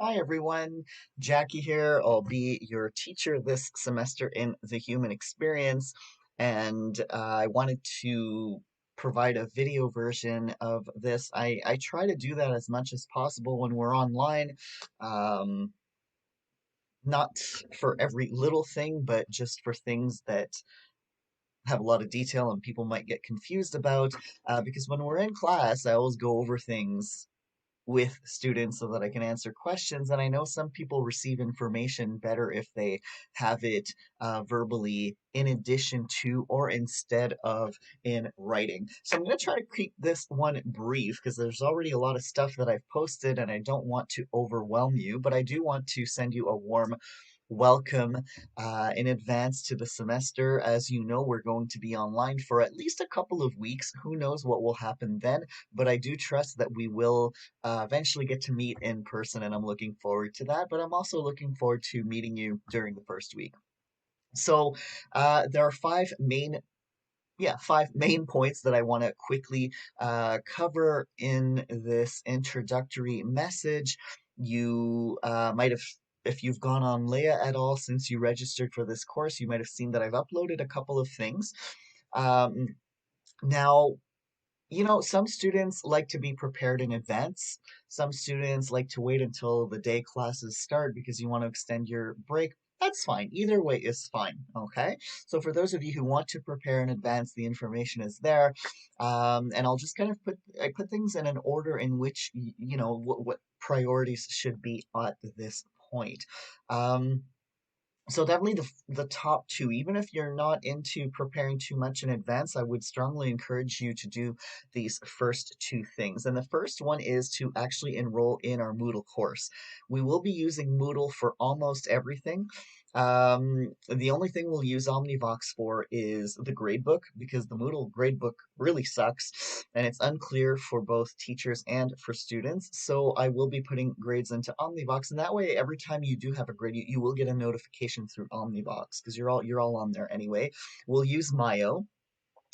Hi everyone, Jackie here. I'll be your teacher this semester in the human experience, and I wanted to provide a video version of this. I try to do that as much as possible when we're online, um, not for every little thing, but just for things that have a lot of detail and people might get confused about. Because when we're in class, I always go over things with students so that I can answer questions. And I know some people receive information better if they have it verbally in addition to or instead of in writing. So I'm going to try to keep this one brief because there's already a lot of stuff that I've posted and I don't want to overwhelm you, but I do want to send you a warm welcome in advance to the semester. As you know, we're going to be online for at least a couple of weeks. Who knows what will happen then? But I do trust that we will eventually get to meet in person, and I'm looking forward to that. But I'm also looking forward to meeting you during the first week. So there are five main points that I want to quickly cover in this introductory message. You might have, if you've gone on Leia at all since you registered for this course, you might have seen that I've uploaded a couple of things. Um, now, some students like to be prepared in advance. Some students like to wait until the day classes start because you want to extend your break. That's fine. Either way is fine. Okay. So for those of you who want to prepare in advance, the information is there. And I'll just kind of put things in an order in which, what priorities should be at this point. Um, so definitely the top two, even if you're not into preparing too much in advance, I would strongly encourage you to do these first two things. And the first one is to actually enroll in our Moodle course. We will be using Moodle for almost everything. The only thing we'll use Omnivox for is the gradebook because the Moodle gradebook really sucks and it's unclear for both teachers and for students. So I will be putting grades into Omnivox, and that way, every time you do have a grade, you will get a notification through Omnivox because you're all on there anyway. We'll use Mayo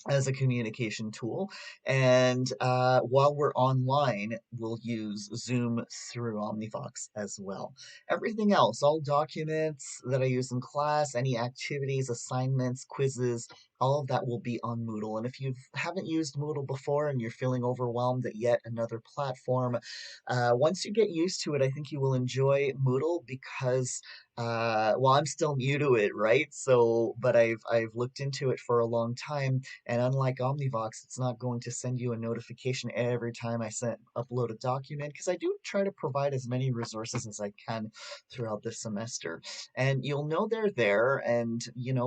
as a communication tool. And while we're online, we'll use Zoom through Omnivox as well. Everything else, all documents that I use in class, any activities, assignments, quizzes, all of that will be on Moodle. And if you haven't used Moodle before and you're feeling overwhelmed at yet another platform, once you get used to it, I think you will enjoy Moodle because well, I'm still new to it, right? So, but I've looked into it for a long time, and unlike Omnivox, it's not going to send you a notification every time I upload a document because I do try to provide as many resources as I can throughout the semester. And you'll know they're there, and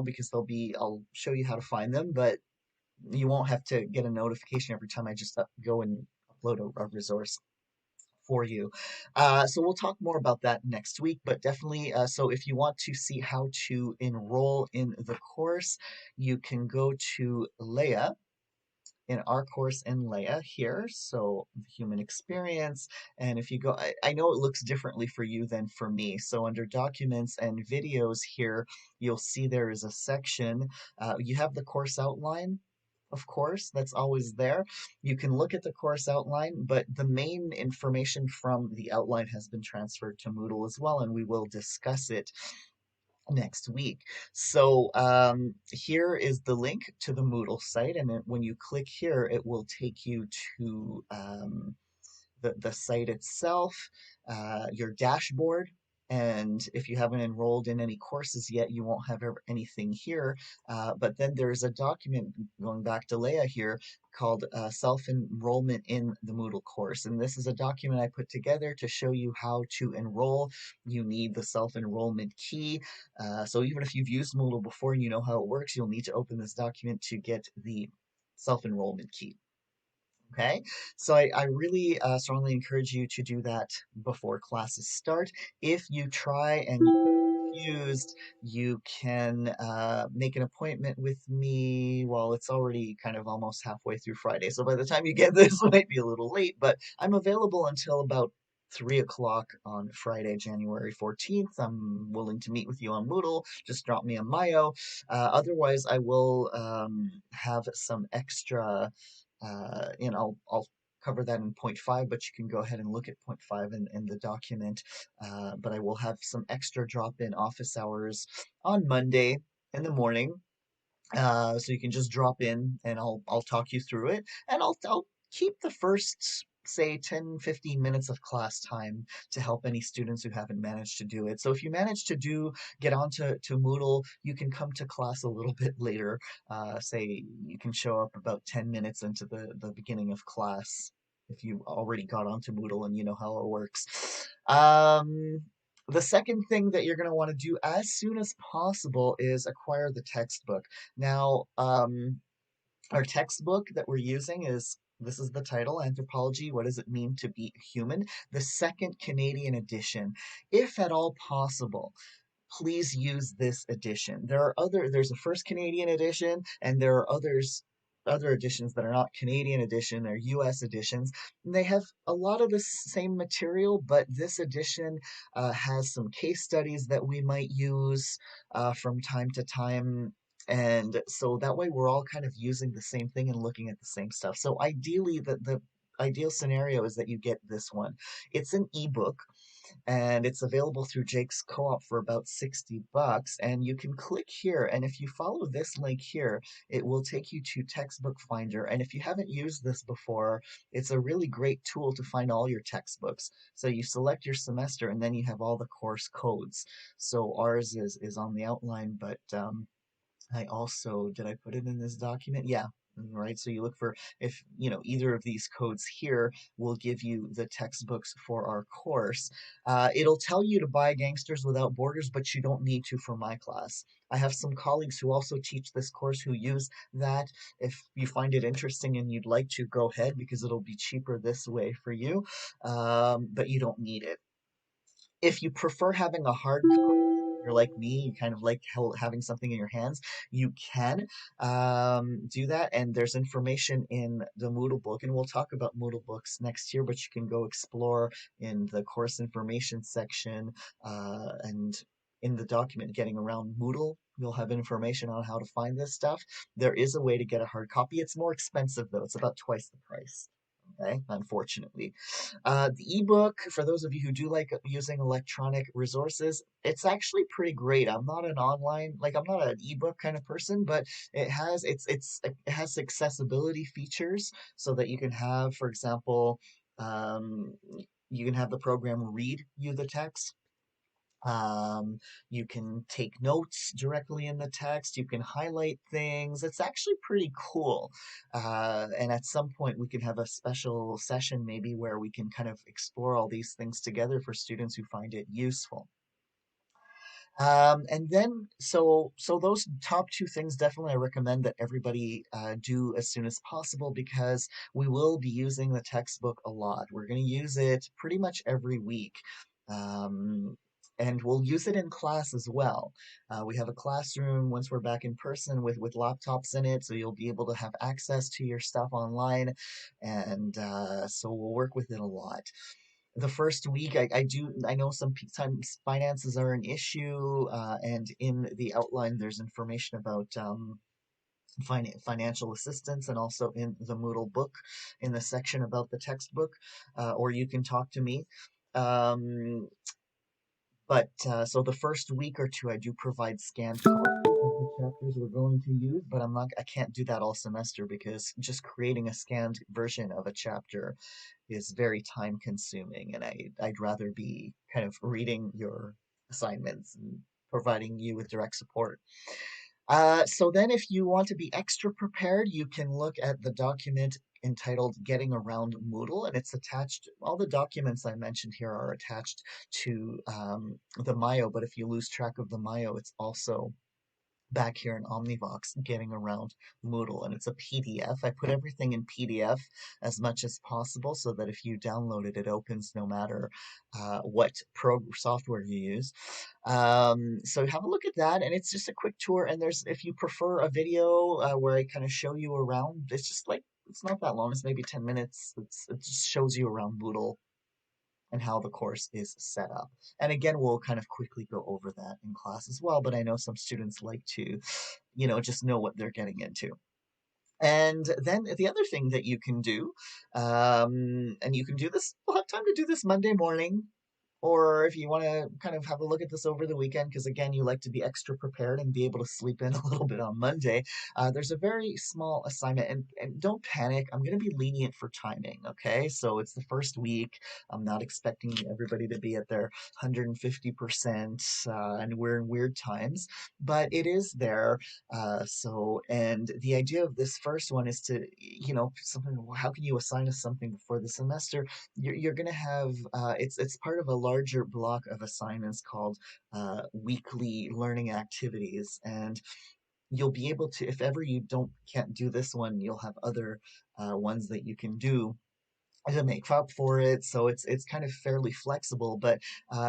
because I'll show you how to find them, but you won't have to get a notification every time I just go and upload a resource for you. So we'll talk more about that next week, but definitely, so if you want to see how to enroll in the course, you can go to Leia in our course in Leia here. So the human experience. And if you go, I know it looks differently for you than for me. So under documents and videos here, you'll see there is a section. You have the course outline. Of course, that's always there. You can look at the course outline, but the main information from the outline has been transferred to Moodle as well, and we will discuss it next week. So here is the link to the Moodle site, and when you click here, it will take you to the site itself, your dashboard. And if you haven't enrolled in any courses yet, you won't have anything here. But then there's a document going back to Leia here called Self-Enrollment in the Moodle course. And this is a document I put together to show you how to enroll. You need the self-enrollment key. So even if you've used Moodle before and you know how it works, you'll need to open this document to get the self-enrollment key. Okay, so I really strongly encourage you to do that before classes start. If you try and you're confused, you can make an appointment with me. Well, it's already kind of almost halfway through Friday, so by the time you get this, it might be a little late, but I'm available until about 3 o'clock on Friday, January 14th. I'm willing to meet with you on Moodle. Just drop me a Mayo. Otherwise, I will have some extra I'll cover that in point five, but you can go ahead and look at point five in the document. But I will have some extra drop-in office hours on Monday in the morning, so you can just drop in and I'll talk you through it, and I'll keep the first say 10-15 minutes of class time to help any students who haven't managed to do it. So if you manage to get onto Moodle, you can come to class a little bit later. Say you can show up about 10 minutes into the beginning of class if you already got onto Moodle and you know how it works. The second thing that you're going to want to do as soon as possible is acquire the textbook. Now, our textbook that we're using is this is the title, Anthropology, What Does It Mean to Be Human? The second Canadian edition, if at all possible. Please use this edition. There's a first Canadian edition, and there are other editions that are not Canadian edition, they're US editions. And they have a lot of the same material, but this edition has some case studies that we might use from time to time. And so that way we're all kind of using the same thing and looking at the same stuff. So ideally, the ideal scenario is that you get this one. It's an ebook and it's available through Jake's Co-op for about $60. And you can click here, and if you follow this link here, it will take you to Textbook Finder. And if you haven't used this before, it's a really great tool to find all your textbooks. So you select your semester, and then you have all the course codes. So ours is on the outline, but I also, did I put it in this document? Yeah. Right. So you look for if, either of these codes here will give you the textbooks for our course. It'll tell you to buy Gangsters Without Borders, but you don't need to for my class. I have some colleagues who also teach this course who use that. If you find it interesting and you'd like to, go ahead because it'll be cheaper this way for you, but you don't need it. If you prefer having a hard copy, you're like me, you kind of like having something in your hands, you can do that. And there's information in the Moodle book, and we'll talk about Moodle books next year, but you can go explore in the course information section and in the document Getting Around Moodle. You'll have information on how to find this stuff. There is a way to get a hard copy. It's more expensive though. It's about twice the price. Okay, unfortunately. The ebook, for those of you who do like using electronic resources, it's actually pretty great. I'm not an ebook kind of person, but it has accessibility features so that you can have, for example, um, you can have the program read you the text. You can take notes directly in the text. You can highlight things. It's actually pretty cool. And at some point, we can have a special session maybe where we can kind of explore all these things together for students who find it useful. And then, so those top two things definitely I recommend that everybody do as soon as possible because we will be using the textbook a lot. We're going to use it pretty much every week. Um, and we'll use it in class as well. We have a classroom once we're back in person with laptops in it, so you'll be able to have access to your stuff online. And so we'll work with it a lot. The first week, I know sometimes finances are an issue, and in the outline there's information about financial assistance, and also in the Moodle book in the section about the textbook, or you can talk to me. Um, but so the first week or two, I do provide scanned copies of the chapters we're going to use, but I can't do that all semester because just creating a scanned version of a chapter is very time consuming, and I'd rather be kind of reading your assignments and providing you with direct support. So then if you want to be extra prepared, you can look at the document entitled Getting Around Moodle, and it's attached, all the documents I mentioned here are attached to the Myo, but if you lose track of the Myo, it's also back here in Omnivox Getting Around Moodle, and it's a PDF. I put everything in PDF as much as possible so that if you download it, it opens no matter what software you use. So have a look at that, and it's just a quick tour. And if you prefer a video where I kind of show you around, it's just like, it's not that long. It's maybe 10 minutes. It just shows you around Moodle and how the course is set up. And again, we'll kind of quickly go over that in class as well, but I know some students like to, just know what they're getting into. And then the other thing that you can do, and you can do this, we'll have time to do this Monday morning, or if you want to kind of have a look at this over the weekend, because again, you like to be extra prepared and be able to sleep in a little bit on Monday, there's a very small assignment, and don't panic. I'm going to be lenient for timing, okay? So it's the first week. I'm not expecting everybody to be at their 150%, and we're in weird times, but it is there. And the idea of this first one is to, something, how can you assign us something before the semester? You're going to have it's part of a larger block of assignments called weekly learning activities, and you'll be able to, if ever you can't do this one, you'll have other ones that you can do to make up for it. So it's kind of fairly flexible, but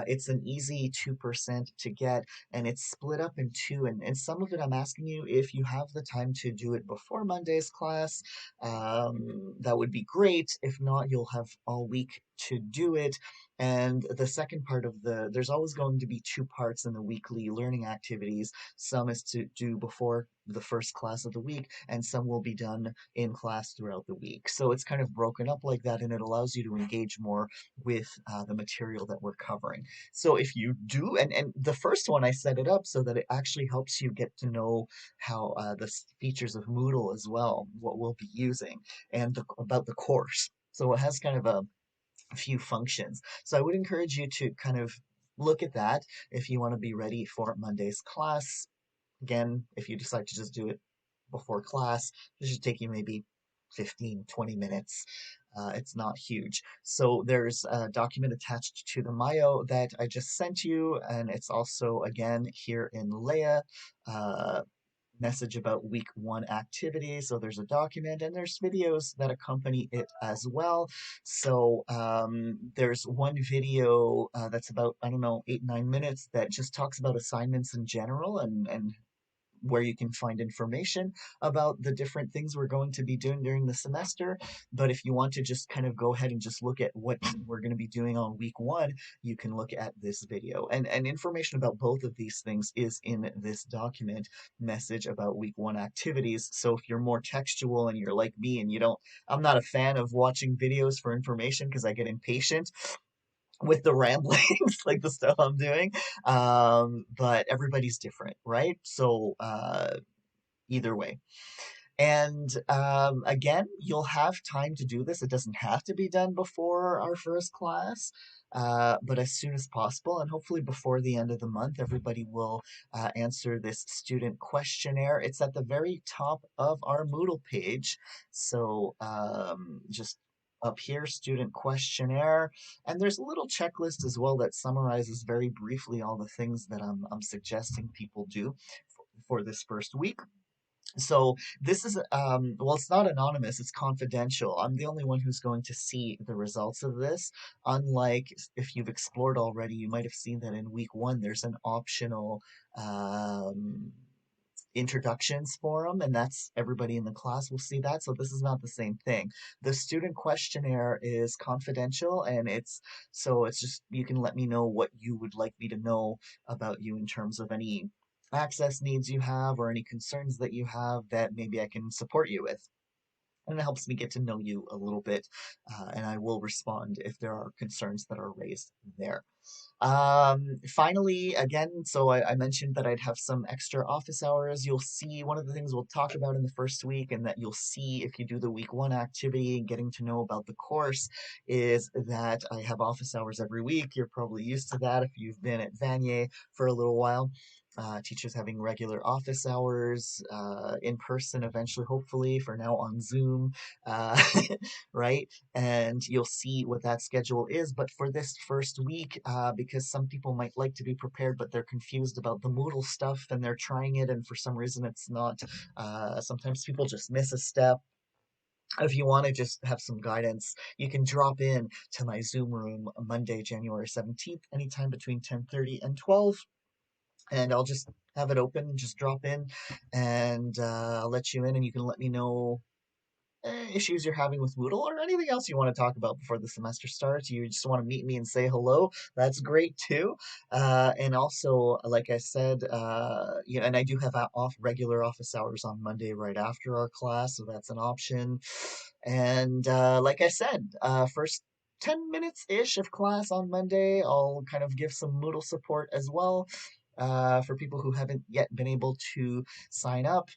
it's an easy 2% to get, and it's split up in two. And some of it I'm asking you if you have the time to do it before Monday's class, that would be great. If not, you'll have all week to do it. And the second part of there's always going to be two parts in the weekly learning activities. Some is to do before the first class of the week, and some will be done in class throughout the week. So it's kind of broken up like that, and it allows you to engage more with the material that we're covering. So if you do, and the first one I set it up so that it actually helps you get to know how the features of Moodle as well, what we'll be using, and about the course. So it has kind of a few functions. So I would encourage you to kind of look at that if you want to be ready for Monday's class. Again, if you decide to just do it before class, it should take you maybe 15, 20 minutes. It's not huge. So there's a document attached to the Mayo that I just sent you, and it's also, again, here in Leia. Message about week one activities. So there's a document and there's videos that accompany it as well. So there's one video that's about, I don't know, 8, 9 minutes that just talks about assignments in general and where you can find information about the different things we're going to be doing during the semester. But if you want to just kind of go ahead and just look at what we're going to be doing on week one, you can look at this video. And information about both of these things is in this document message about week one activities. So if you're more textual and you're like me and I'm not a fan of watching videos for information because I get impatient with the ramblings, like the stuff I'm doing. But everybody's different, right? So either way. And again, you'll have time to do this. It doesn't have to be done before our first class, but as soon as possible. And hopefully before the end of the month, everybody will answer this student questionnaire. It's at the very top of our Moodle page. So just up here, student questionnaire. And there's a little checklist as well that summarizes very briefly all the things that I'm suggesting people do for this first week. So this is well, it's not anonymous, it's confidential. I'm the only one who's going to see the results of this. Unlike if you've explored already, you might have seen that in week one there's an optional um introductions forum, and that's everybody in the class will see that. So this is not the same thing. The student questionnaire is confidential, and it's just you can let me know what you would like me to know about you in terms of any access needs you have or any concerns that you have that maybe I can support you with. And it helps me get to know you a little bit, and I will respond if there are concerns that are raised there. Finally, again, so I mentioned that I'd have some extra office hours. You'll see one of the things we'll talk about in the first week, and that you'll see if you do the week one activity and getting to know about the course, is that I have office hours every week. You're probably used to that if you've been at Vanier for a little while. Teachers having regular office hours, in person eventually, hopefully, for now on Zoom, uh, right? And you'll see what that schedule is. But for this first week, because some people might like to be prepared, but they're confused about the Moodle stuff and they're trying it, and for some reason it's not. Sometimes people just miss a step. If you want to just have some guidance, you can drop in to my Zoom room Monday, January 17th, anytime between 10:30 and 12, and I'll just have it open, just drop in, and I'll let you in, and you can let me know issues you're having with Moodle or anything else you want to talk about before the semester starts, you just want to meet me and say hello, that's great too. And also, like I said, and I do have regular office hours on Monday right after our class, so that's an option. And like I said, first 10 minutes ish of class on Monday, I'll kind of give some Moodle support as well. For people who haven't yet been able to sign up,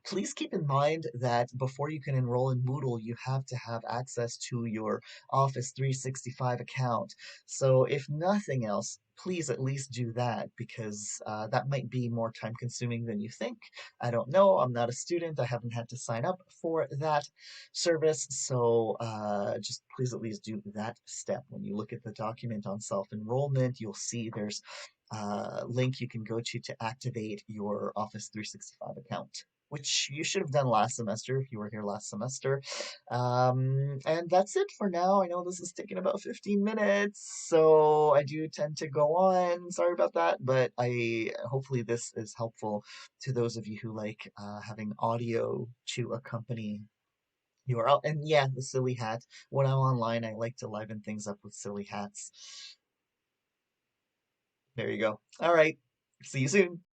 please keep in mind that before you can enroll in Moodle, you have to have access to your Office 365 account. So, if nothing else, please at least do that because that might be more time consuming than you think. I don't know. I'm not a student. I haven't had to sign up for that service. So, just please at least do that step. When you look at the document on self enrollment, you'll see there's a link you can go to activate your Office 365 account, which you should have done last semester if you were here last semester. And that's it for now. I know this is taking about 15 minutes, so I do tend to go on. Sorry about that, but I hopefully this is helpful to those of you who like having audio to accompany your out. And yeah, the silly hat. When I'm online, I like to liven things up with silly hats. There you go. All right. See you soon.